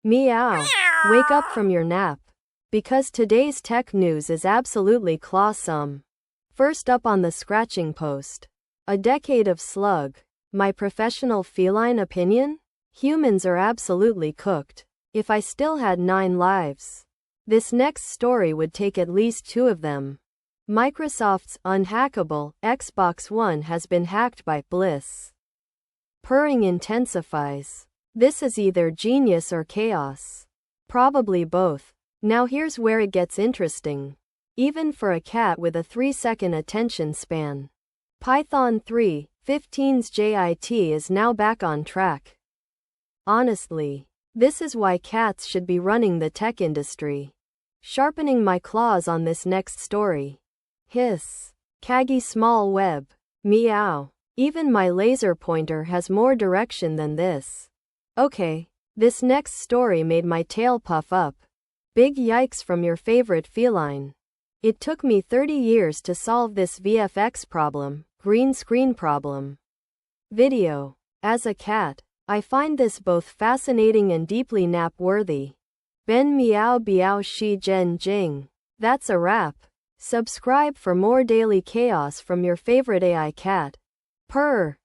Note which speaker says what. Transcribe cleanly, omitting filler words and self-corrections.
Speaker 1: Meow. Wake up from your nap. Because today's tech news is absolutely clawsome. First up on the scratching post. A decade of slug. My professional feline opinion? Humans are absolutely cooked. If I still had 9 lives, this next story would take at least 2 of them. Microsoft's unhackable Xbox One has been hacked by Bliss. Purring intensifies. This is either genius or chaos. Probably both. Now here's where it gets interesting. Even for a cat with a 3-second attention span. Python 3.15's JIT is now back on track. Honestly, this is why cats should be running the tech industry. Sharpening my claws on this next story. Hiss. Kagi Small Web. Meow. Even my laser pointer has more direction than this. Okay, this next story made my tail puff up. Big yikes from your favorite feline. It took me 30 years to solve this VFX problem, green screen problem. Video. As a cat, I find this both fascinating and deeply nap-worthy. Ben Miao Biao Shi Zhen Jing. That's a wrap. Subscribe for more daily chaos from your favorite AI cat. Purr.